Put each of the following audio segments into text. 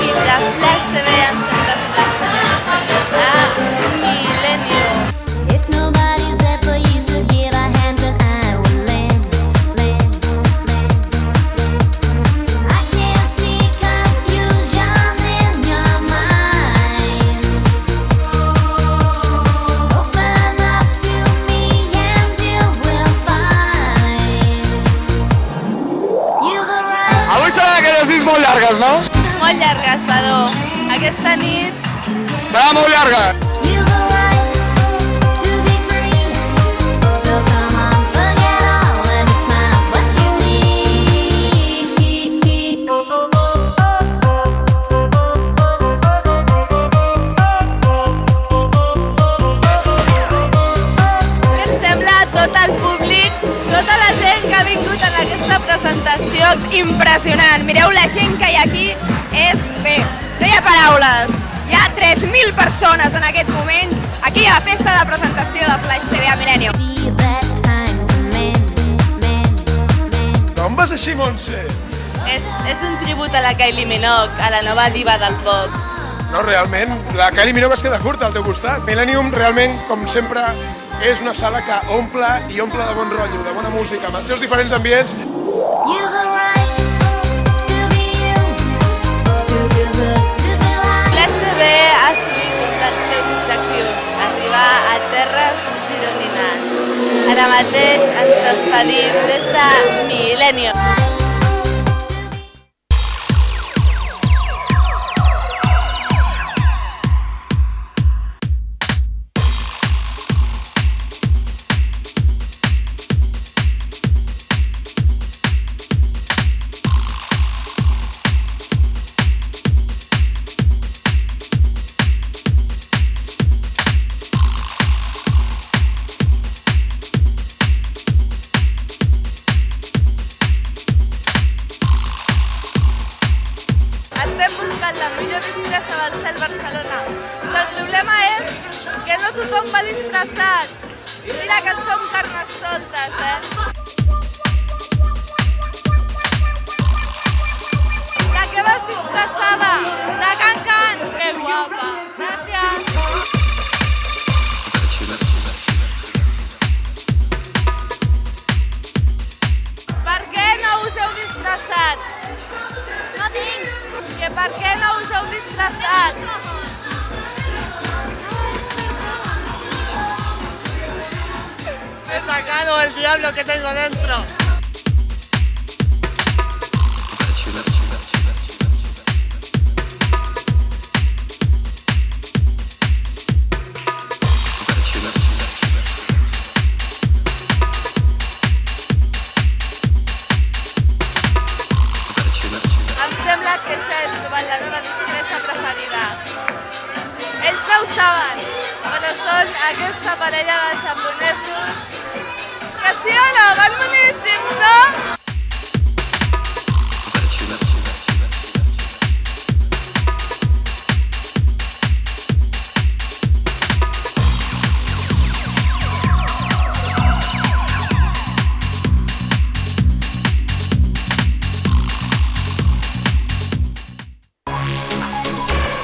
l'equip de Flash TV ens hem desplaçat a Milenio. If nobody's there for you to give a hand, then I will lend. I can see confusion in your mind. Open up to me and you will find you've arrived. Avui serà d'aquelles nits molt llargues, no? Molt llargues, Badó. Aquesta nit Serà molt llarga. You've arrived to be free. So come on, forget all and it's not what you need. què ens sembla tot el públic, tota la gent que ha vingut en aquesta presentació impressionant. Mireu la gent que hi ha aquí, és bé, no hi ha paraules. Hi ha 3.000 persones en aquests moments aquí a la festa de presentació de Flash TV a Milenio. See that time mend. D'on vas així, Montse? És un tribut a la Kylie Minogue, a la nova diva del pop. No, realment, la Kylie Minogue es queda curta al teu costat. Millennium, realment, com sempre, és una sala que omple i omple de bon rotllo, de bona música, amb els seus diferents ambients. You've arrived to be you. To feel good, to feel like. Flash TV ha assolit un dels seus objectius, arribar a terres gironines. Ara mateix ens despedim des de Milenio. Estem buscant la millor disfressa del cel Barcelona, però el problema és que no tothom va disfressat. Mira que som carnes soltes, De què vas disfressada? De Can. Que guapa. Gràcies. Per què no us heu disfressat? No tinc. Que per què no us heu disfressat? He sacado el diablo que tengo dentro. Em sembla que ja he trobat la meva disfressa preferida. Ells no ho saben, però són aquesta parella de japonesos que sí o no, van boníssims, no?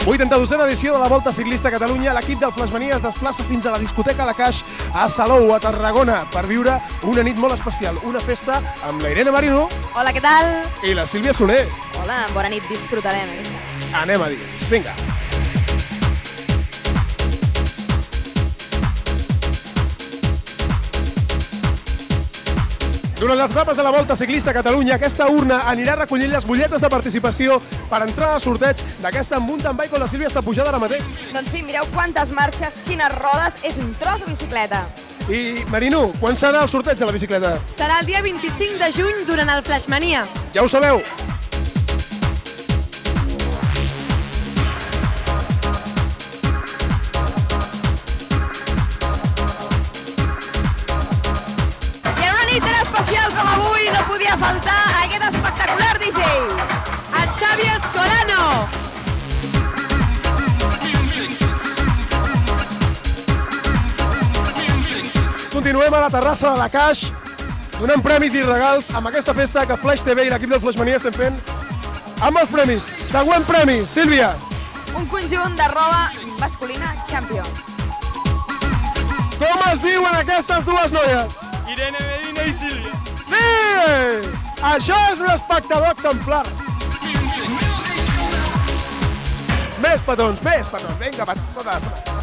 Vuitanta-dosena edició de la Volta Ciclista a Catalunya, l'equip del Flashmania es desplaça fins a la discoteca La Caix a Salou, a Tarragona, per viure una nit molt especial, una festa amb la Irene Marino Hola, què tal? i la Sílvia Soler. Hola, bona nit, disfrutarem. Anem a dins, vinga. Durant les etapes de la Volta Ciclista a Catalunya, aquesta urna anirà recollint les butlletes de participació per entrar al sorteig d'aquesta mountain bike on la Sílvia està pujada ara mateix. Doncs sí, mireu quantes marxes, quines rodes, és un tros de bicicleta. I, Marino, quan serà el sorteig de la bicicleta? Serà el dia 25 de juny durant el Flashmania. Ja ho sabeu. podia faltar aquest espectacular DJ, el Xavi Escolano. Continuem a la terrassa de la Caix, donant premis i regals amb aquesta festa que Flash TV i l'equip del Flashmania estem fent amb els premis. Següent premi, Sílvia. Un conjunt de roba masculina Champion. Com es diuen aquestes dues noies? Irene Medina i Sílvia. Sí! Això és un espectador exemplar. Més petons, vinga, tota l'estona.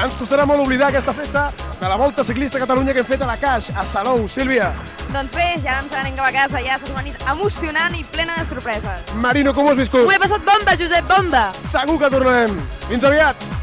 Ens costarà molt oblidar aquesta festa de la Volta Ciclista a Catalunya que hem fet a la Caix, a Salou. Sílvia. Doncs bé, ja ens n'anem cap a casa, ja ha estat una nit emocionant i plena de sorpreses. Marino, com ho has viscut? Ho he passat bomba, Josep, bomba! Segur que tornarem. Fins aviat.